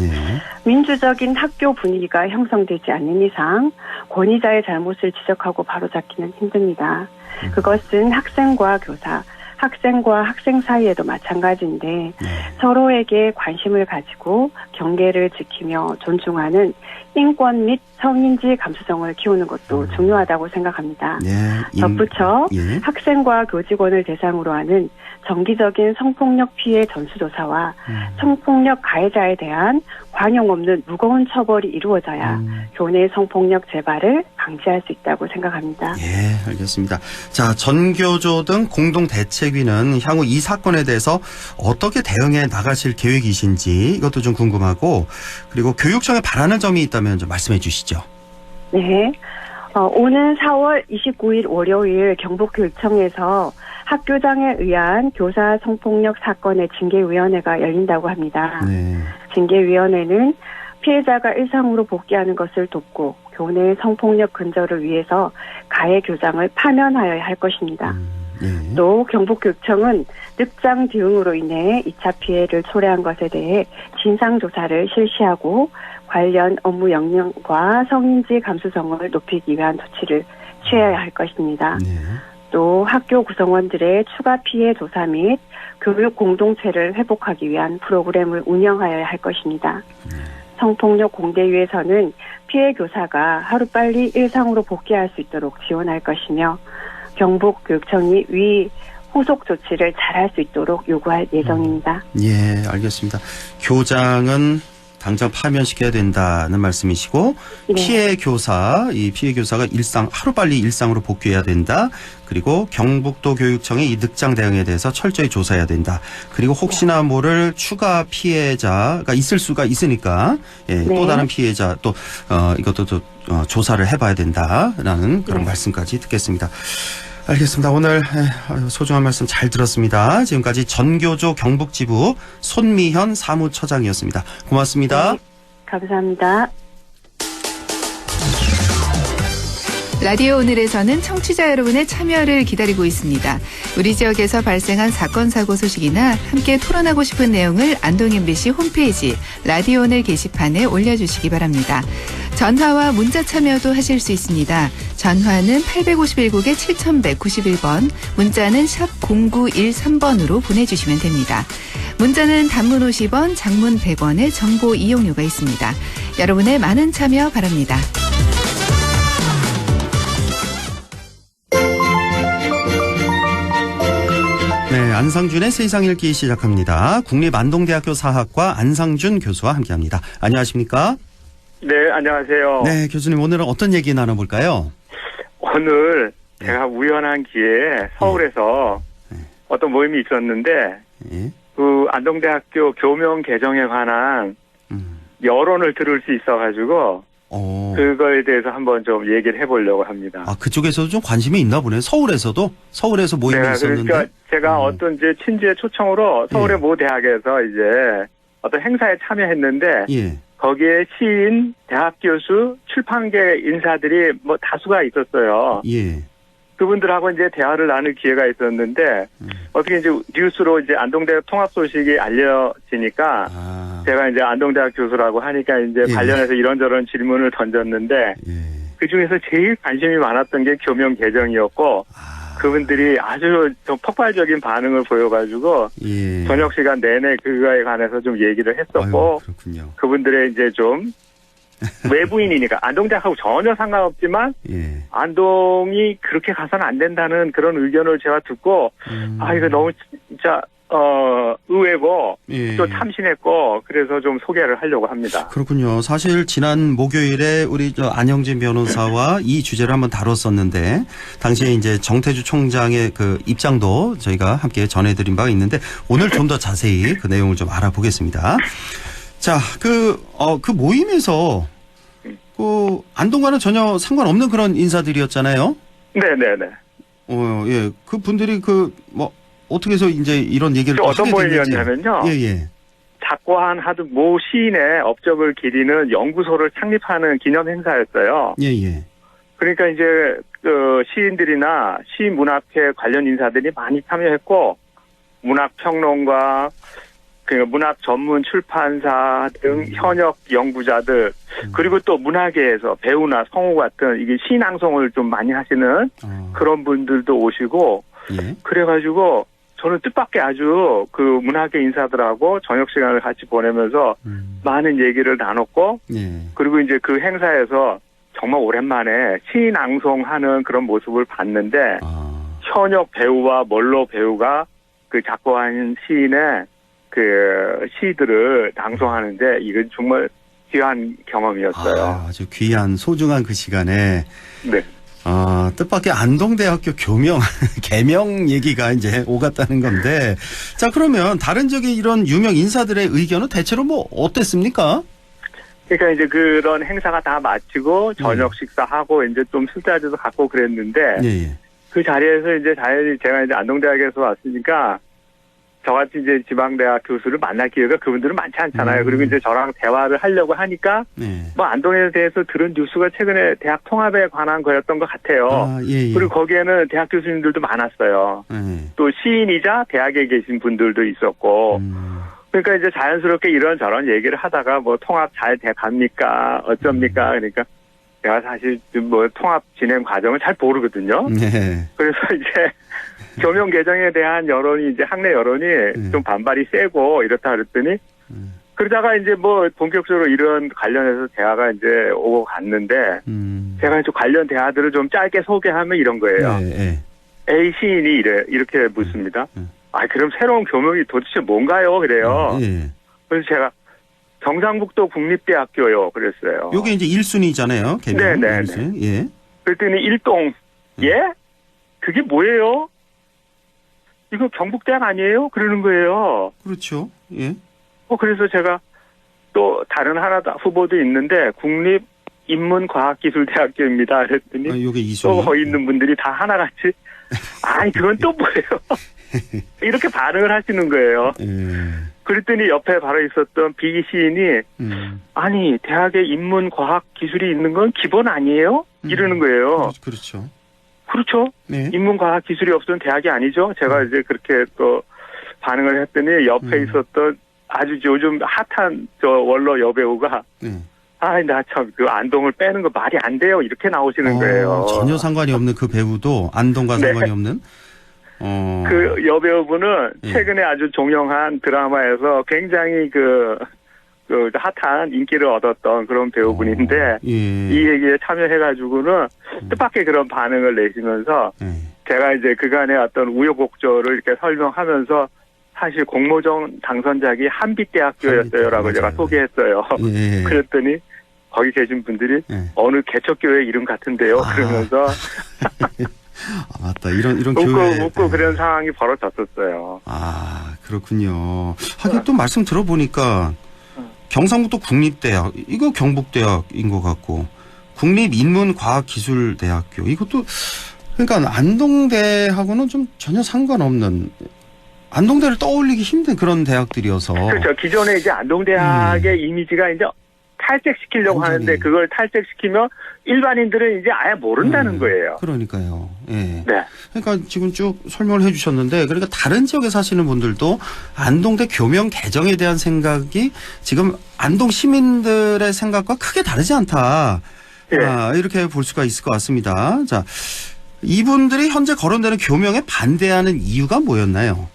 민주적인 학교 분위기가 형성되지 않는 이상 권위자의 잘못을 지적하고 바로잡기는 힘듭니다. 그것은 학생과 교사, 학생과 학생 사이에도 마찬가지인데 서로에게 관심을 가지고 경계를 지키며 존중하는 인권 및 성인지 감수성을 키우는 것도 중요하다고 생각합니다. 덧붙여 학생과 교직원을 대상으로 하는 정기적인 성폭력 피해 전수조사와 성폭력 가해자에 대한 관용 없는 무거운 처벌이 이루어져야 교내 성폭력 재발을 방지할 수 있다고 생각합니다. 예, 알겠습니다. 자, 전교조 등 공동대책위는 향후 이 사건에 대해서 어떻게 대응해 나가실 계획이신지 이것도 좀 궁금하고, 그리고 교육청에 바라는 점이 있다면 좀 말씀해 주시죠. 네. 오는 4월 29일 월요일 경북교육청에서 학교장에 의한 교사 성폭력 사건의 징계위원회가 열린다고 합니다. 징계위원회는 피해자가 일상으로 복귀하는 것을 돕고 교내 성폭력 근절을 위해서 가해 교장을 파면하여야 할 것입니다. 또 경북교육청은 늑장 대응으로 인해 2차 피해를 초래한 것에 대해 진상조사를 실시하고 관련 업무 역량과 성인지 감수성을 높이기 위한 조치를 취해야 할 것입니다. 또 학교 구성원들의 추가 피해 조사 및 교육 공동체를 회복하기 위한 프로그램을 운영하여야 할 것입니다. 성폭력 공대위에서는 피해 교사가 하루빨리 일상으로 복귀할 수 있도록 지원할 것이며 경북교육청이 위 후속 조치를 잘할 수 있도록 요구할 예정입니다. 예, 알겠습니다. 교장은 당장 파면시켜야 된다는 말씀이시고, 피해 교사가 하루빨리 일상으로 복귀해야 된다. 그리고 경북도 교육청의 이 늑장 대응에 대해서 철저히 조사해야 된다. 그리고 혹시나 모를 추가 피해자가 있을 수가 있으니까, 또 다른 피해자 이것도 조사를 해봐야 된다라는 그런 말씀까지 듣겠습니다. 알겠습니다. 오늘 소중한 말씀 잘 들었습니다. 지금까지 전교조 경북지부 손미현 사무처장이었습니다. 고맙습니다. 감사합니다. 라디오 오늘에서는 청취자 여러분의 참여를 기다리고 있습니다. 우리 지역에서 발생한 사건 사고 소식이나 함께 토론하고 싶은 내용을 안동 MBC 홈페이지 라디오 오늘 게시판에 올려주시기 바랍니다. 전화와 문자 참여도 하실 수 있습니다. 전화는 851국에 7191번, 문자는 샵 0913번으로 보내주시면 됩니다. 문자는 단문 50원, 장문 100원의 정보 이용료가 있습니다. 여러분의 많은 참여 바랍니다. 네, 안상준의 세상 읽기 시작합니다. 국립안동대학교 사학과 안상준 교수와 함께합니다. 안녕하십니까? 네, 안녕하세요. 네, 교수님 오늘은 어떤 얘기 나눠볼까요? 오늘 제가 우연한 기회에 서울에서 어떤 모임이 있었는데 그 안동대학교 교명 개정에 관한 여론을 들을 수 있어가지고 그거에 대해서 한번 좀 얘기를 해보려고 합니다. 아, 그쪽에서도 좀 관심이 있나 보네. 서울에서 모임이 있었는데. 그러니까 제가 어떤 이제 친지의 초청으로 서울의 모 대학에서 이제 어떤 행사에 참여했는데 거기에 시인, 대학 교수, 출판계 인사들이 뭐 다수가 있었어요. 그분들하고 이제 대화를 나눌 기회가 있었는데 어떻게 이제 뉴스로 이제 안동대학 통합 소식이 알려지니까 제가 이제 안동대학 교수라고 하니까 이제 관련해서 이런저런 질문을 던졌는데 그 중에서 제일 관심이 많았던 게 교명 개정이었고 그분들이 아주 좀 폭발적인 반응을 보여가지고 저녁 시간 내내 그거에 관해서 좀 얘기를 했었고 그분들의 이제 좀 외부인이니까 안동대학하고 전혀 상관없지만 안동이 그렇게 가서는 안 된다는 그런 의견을 제가 듣고 이거 너무 진짜 의외고 또 참신했고 그래서 좀 소개를 하려고 합니다. 그렇군요. 사실 지난 목요일에 우리 안영진 변호사와 이 주제를 한번 다뤘었는데 당시에 이제 정태주 총장의 그 입장도 저희가 함께 전해드린 바가 있는데 오늘 좀 더 자세히 그 내용을 좀 알아보겠습니다. 자, 그 모임에서 안동과는 전혀 상관없는 그런 인사들이었잖아요. 네네네. 예. 그 분들이 어떻게 해서 이제 이런 얘기를 어떤 모임이었냐면요. 작고한 하도 모 시인의 업적을 기리는 연구소를 창립하는 기념 행사였어요. 그러니까 이제 그 시인들이나 시문학회 관련 인사들이 많이 참여했고 문학평론가 그 문학 전문 출판사 등 현역 연구자들 그리고 또 문화계에서 배우나 성우 같은 이게 시낭송을 좀 많이 하시는 그런 분들도 오시고 그래가지고 저는 뜻밖의 아주 그 문화계 인사들하고 저녁 시간을 같이 보내면서 많은 얘기를 나눴고 그리고 이제 그 행사에서 정말 오랜만에 시낭송하는 그런 모습을 봤는데 현역 배우와 멀로 배우가 그 작고한 시인의 그 시들을 낭송하는데 이건 정말 귀한 경험이었어요. 아주 귀한 소중한 그 시간에 뜻밖의 안동대학교 개명 얘기가 이제 오갔다는 건데 자 그러면 다른 이런 유명 인사들의 의견은 대체로 어땠습니까? 그러니까 이제 그런 행사가 다 마치고 저녁 식사하고 이제 좀 술자리도 갖고 그랬는데 그 자리에서 이제 자연히 제가 이제 안동대학에서 왔으니까 저같이 이제 지방대학 교수를 만날 기회가 그분들은 많지 않잖아요. 그리고 이제 저랑 대화를 하려고 하니까 뭐 안동에 대해서 들은 뉴스가 최근에 대학 통합에 관한 거였던 것 같아요. 그리고 거기에는 대학 교수님들도 많았어요. 또 시인이자 대학에 계신 분들도 있었고 그러니까 이제 자연스럽게 이런저런 얘기를 하다가 뭐 통합 잘 돼 갑니까? 어쩝니까? 그러니까 제가 사실 뭐 통합 진행 과정을 잘 모르거든요. 그래서 이제 교명 개정에 대한 여론이 이제 학내 여론이 좀 반발이 세고 이렇다 그랬더니 그러다가 이제 뭐 본격적으로 이런 관련해서 대화가 이제 오고 갔는데 제가 이제 관련 대화들을 좀 짧게 소개하면 이런 거예요. A 시인이 이렇게 묻습니다. 그럼 새로운 교명이 도대체 뭔가요? 그래요. 그래서 제가 경상북도 국립대학교요. 그랬어요. 요게 이제 1순위잖아요. 네네. 그랬더니 일동 그게 뭐예요? 이거 경북대학 아니에요? 그러는 거예요. 그렇죠. 그래서 제가 또 다른 하나 후보도 있는데 국립인문과학기술대학교입니다. 그랬더니 요게 2순위. 또 거기 있는 분들이 다 하나같이 그건 또 뭐예요? 이렇게 반응을 하시는 거예요. 그랬더니 옆에 바로 있었던 B 시인이 대학에 인문과학기술이 있는 건 기본 아니에요? 이러는 거예요. 그렇죠. 인문과학기술이 없으면 대학이 아니죠. 제가 이제 그렇게 또 반응을 했더니 옆에 있었던 아주 요즘 핫한 원로 여배우가 나 참 그 안동을 빼는 거 말이 안 돼요. 이렇게 나오시는 거예요. 전혀 상관이 없는 그 배우도 안동과 상관이 없는? 그 여배우분은 최근에 아주 종영한 드라마에서 굉장히 그 핫한 인기를 얻었던 그런 배우분인데 이 얘기에 참여해가지고는 뜻밖의 그런 반응을 내시면서 제가 이제 그간의 어떤 우여곡절을 이렇게 설명하면서 사실 공모전 당선작이 한빛대학교였어요라고 제가 소개했어요. 그랬더니 거기 계신 분들이 어느 개척교회 이름 같은데요. 그러면서 맞다. 이런 교회. 웃고 그런 상황이 벌어졌었어요. 그렇군요. 하긴 또 말씀 들어보니까 경상북도 국립대학, 이거 경북대학인 것 같고, 국립인문과학기술대학교, 이것도, 그러니까 안동대하고는 좀 전혀 상관없는, 안동대를 떠올리기 힘든 그런 대학들이어서. 그렇죠. 기존에 이제 안동대학의 이미지가 이제 탈색시키려고 완전히. 하는데 그걸 탈색시키면 일반인들은 이제 아예 모른다는 거예요. 그러니까요. 예. 네. 그러니까 지금 쭉 설명을 해 주셨는데, 그러니까 다른 지역에 사시는 분들도 안동대 교명 개정에 대한 생각이 지금 안동 시민들의 생각과 크게 다르지 않다. 네. 이렇게 볼 수가 있을 것 같습니다. 자, 이분들이 현재 거론되는 교명에 반대하는 이유가 뭐였나요?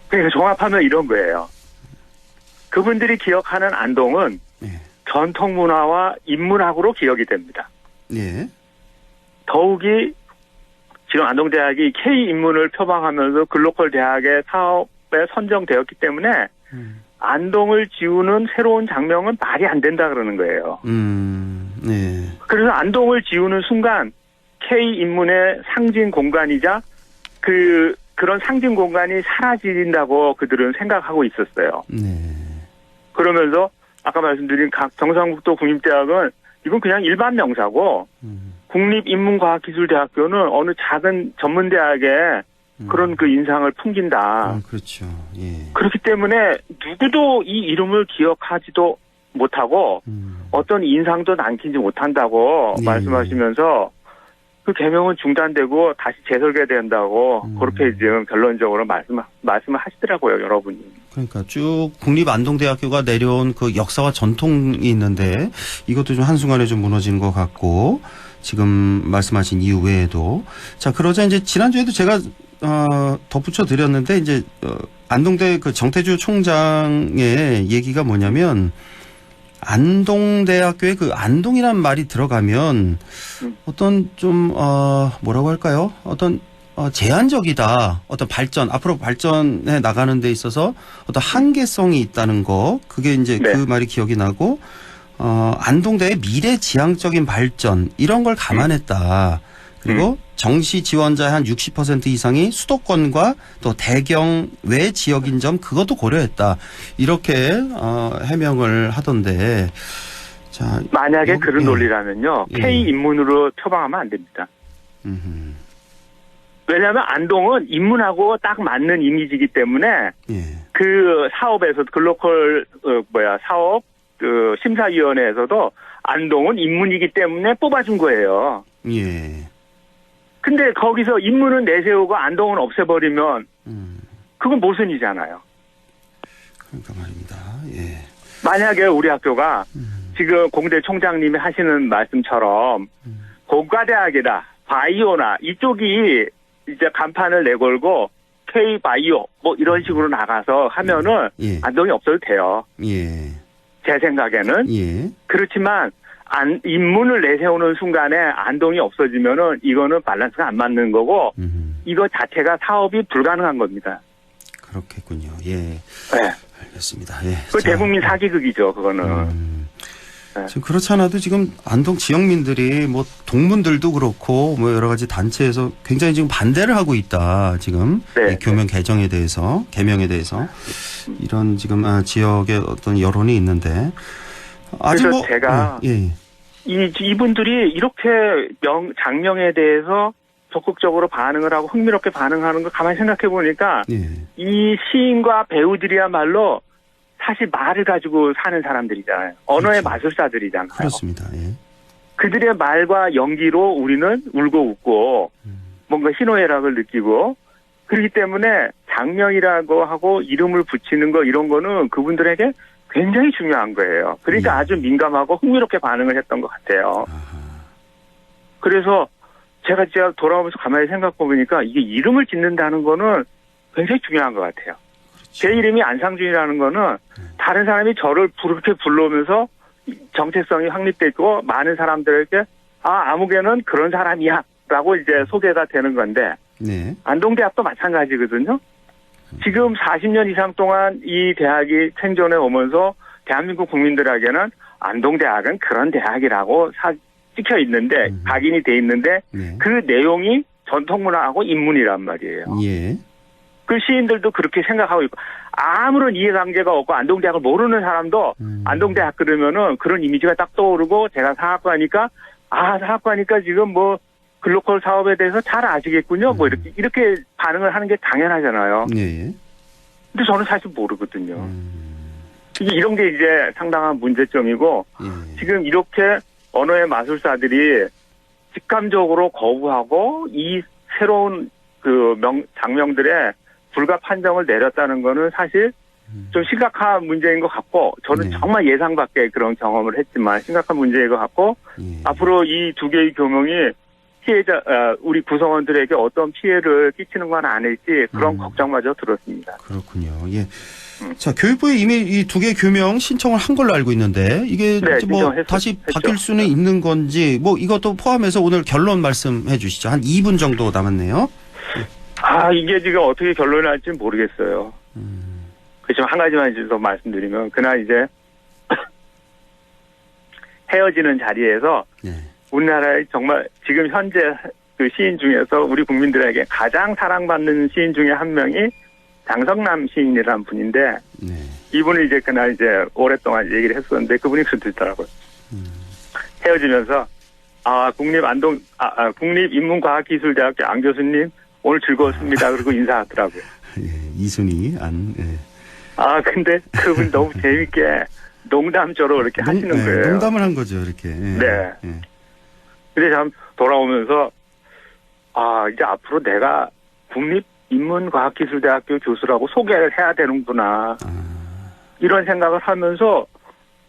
그러니까 종합하면 이런 거예요. 그분들이 기억하는 안동은 전통 문화와 인문학으로 기억이 됩니다. 예. 더욱이 지금 안동대학이 K인문을 표방하면서 글로컬 대학의 사업에 선정되었기 때문에 안동을 지우는 새로운 장명은 말이 안 된다 그러는 거예요. 네. 그래서 안동을 지우는 순간 K인문의 상징 공간이자 그런 상징 공간이 사라진다고 그들은 생각하고 있었어요. 네. 그러면서 아까 말씀드린 경상북도 국립대학은 이건 그냥 일반 명사고 국립인문과학기술대학교는 어느 작은 전문대학의 그런 그 인상을 풍긴다. 그렇죠. 예. 그렇기 때문에 누구도 이 이름을 기억하지도 못하고 어떤 인상도 남기지 못한다고 말씀하시면서 그 개명은 중단되고 다시 재설계된다고 그렇게 지금 결론적으로 말씀을 하시더라고요, 여러분이. 그러니까 쭉 국립안동대학교가 내려온 그 역사와 전통이 있는데 이것도 좀 한순간에 좀 무너지는 것 같고, 지금 말씀하신 이유 외에도. 자, 그러자 이제 지난주에도 제가 덧붙여 드렸는데, 이제 안동대 그 정태주 총장의 얘기가 뭐냐면, 안동대학교에 그 안동이란 말이 들어가면 어떤 좀 뭐라고 할까요? 어떤 제한적이다. 어떤 발전, 앞으로 발전해 나가는 데 있어서 어떤 한계성이 있다는 거, 그게 이제 그 말이 기억이 나고, 안동대의 미래지향적인 발전, 이런 걸 감안했다. 그리고 정시 지원자의 한 60% 이상이 수도권과 또 대경 외 지역인 점, 그것도 고려했다. 이렇게 해명을 하던데. 자, 만약에 그런 논리라면요. K인문으로 표방하면 안 됩니다. 왜냐하면 안동은 인문하고 딱 맞는 이미지이기 때문에 그 사업에서 글로컬 사업 그 심사위원회에서도 안동은 인문이기 때문에 뽑아준 거예요. 예. 근데 거기서 인문은 내세우고 안동은 없애버리면 그건 모순이잖아요. 그러니까 말입니다. 예. 만약에 우리 학교가 지금 공대 총장님이 하시는 말씀처럼 공과대학이다, 바이오나 이쪽이 이제 간판을 내걸고 K바이오 뭐 이런 식으로 나가서 하면은 안동이 없어도 돼요. 예. 제 생각에는. 예. 그렇지만 인문을 내세우는 순간에 안동이 없어지면은 이거는 밸런스가 안 맞는 거고 이거 자체가 사업이 불가능한 겁니다. 그렇겠군요. 예. 네. 알겠습니다. 예. 그 대국민 사기극이죠, 그거는. 지금 그렇지 않아도 지금 안동 지역민들이 뭐 동문들도 그렇고 뭐 여러 가지 단체에서 굉장히 지금 반대를 하고 있다. 지금 이 교명 개정에 대해서, 개명에 대해서 이런 지금 지역의 어떤 여론이 있는데. 아직 그래서 제가 이분들이 이렇게 장명에 대해서 적극적으로 반응을 하고 흥미롭게 반응하는 걸 가만히 생각해 보니까 이 시인과 배우들이야말로 사실 말을 가지고 사는 사람들이잖아요. 언어의 마술사들이잖아요. 그렇습니다. 예. 그들의 말과 연기로 우리는 울고 웃고 뭔가 희노애락을 느끼고, 그렇기 때문에 장명이라고 하고 이름을 붙이는 거 이런 거는 그분들에게 굉장히 중요한 거예요. 그러니까 아주 민감하고 흥미롭게 반응을 했던 것 같아요. 그래서 제가 진짜 돌아오면서 가만히 생각해 보니까 이게 이름을 짓는다는 거는 굉장히 중요한 것 같아요. 제 이름이 안상준이라는 거는 다른 사람이 저를 그렇게 불러오면서 정체성이 확립되고 많은 사람들에게 아무개는 그런 사람이야 라고 이제 소개가 되는 건데, 안동대학도 마찬가지거든요. 지금 40년 이상 동안 이 대학이 생존해 오면서 대한민국 국민들에게는 안동대학은 그런 대학이라고 찍혀 있는데, 각인이 돼 있는데 그 내용이 전통문화하고 인문이란 말이에요. 예. 그 시인들도 그렇게 생각하고 있고 아무런 이해관계가 없고 안동대학을 모르는 사람도 안동대학 그러면은 그런 이미지가 딱 떠오르고 제가 사학과니까 사학과니까 지금 뭐 글로컬 사업에 대해서 잘 아시겠군요. 뭐 이렇게 반응을 하는 게 당연하잖아요. 예. 근데 저는 사실 모르거든요. 이런 게 이제 상당한 문제점이고 지금 이렇게 언어의 마술사들이 직감적으로 거부하고 이 새로운 그 장명들의 불가 판정을 내렸다는 거는 사실 좀 심각한 문제인 것 같고 저는 정말 예상 밖의 그런 경험을 했지만 심각한 문제인 것 같고 앞으로 이 두 개의 교명이 피해자 우리 구성원들에게 어떤 피해를 끼치는 건 아닐지 그런 걱정마저 들었습니다. 그렇군요. 예. 자, 교육부에 이미 이 두 개 교명 신청을 한 걸로 알고 있는데 이게 뭐 다시 바뀔 수는 있는 건지 뭐 이것도 포함해서 오늘 결론 말씀해 주시죠. 한 2분 정도 남았네요. 이게 지금 어떻게 결론이 날지 모르겠어요. 그렇지만 한 가지만 이제 더 말씀드리면 그날 이제 헤어지는 자리에서 우리나라의 정말 지금 현재 그 시인 중에서 우리 국민들에게 가장 사랑받는 시인 중에 한 명이 장성남 시인이라는 분인데 이분이 이제 그날 이제 오랫동안 얘기를 했었는데 그분이 그러더라고요. 헤어지면서 국립인문과학기술대학교 안 교수님 오늘 즐거웠습니다. 그리고 인사하더라고요. 이순희 안. 근데 그분 너무 재밌게 농담처럼 이렇게 하시는 거예요. 농담을 한 거죠, 이렇게. 네. 근데 참 돌아오면서 이제 앞으로 내가 국립인문과학기술대학교 교수라고 소개를 해야 되는구나. 이런 생각을 하면서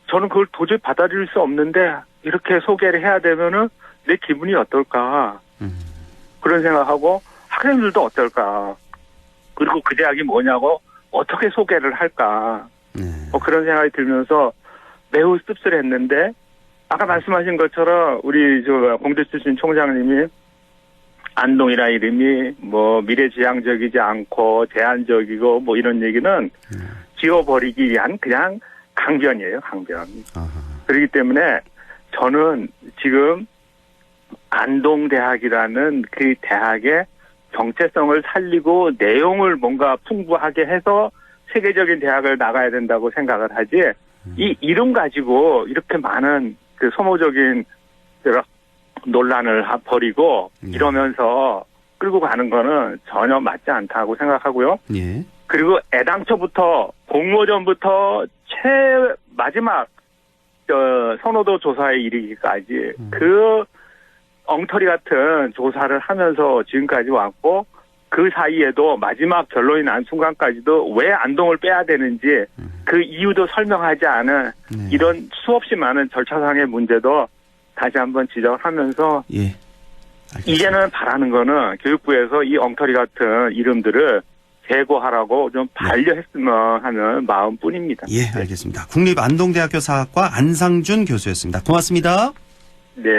저는 그걸 도저히 받아들일 수 없는데 이렇게 소개를 해야 되면은 내 기분이 어떨까. 그런 생각하고 학생들도 어떨까. 그리고 그 대학이 뭐냐고 어떻게 소개를 할까. 그런 생각이 들면서 매우 씁쓸했는데 아까 말씀하신 것처럼 우리 공대 출신 총장님이 안동이라 이름이 뭐 미래지향적이지 않고 제한적이고 뭐 이런 얘기는 지워버리기 위한 그냥 강변이에요, 강변. 그렇기 때문에 저는 지금 안동대학이라는 그 대학의 정체성을 살리고 내용을 뭔가 풍부하게 해서 세계적인 대학을 나가야 된다고 생각을 하지 이 이름 가지고 이렇게 많은 그 소모적인 논란을 버리고 이러면서 끌고 가는 거는 전혀 맞지 않다고 생각하고요. 그리고 애당초부터 공모전부터 마지막 선호도 조사에 이르기까지 그 엉터리 같은 조사를 하면서 지금까지 왔고 그 사이에도 마지막 결론이 난 순간까지도 왜 안동을 빼야 되는지 그 이유도 설명하지 않은 이런 수없이 많은 절차상의 문제도 다시 한번 지적을 하면서 이제는 바라는 거는 교육부에서 이 엉터리 같은 이름들을 제거하라고 좀 반려했으면 하는 마음뿐입니다. 예, 알겠습니다. 국립안동대학교 사학과 안상준 교수였습니다. 고맙습니다. 네.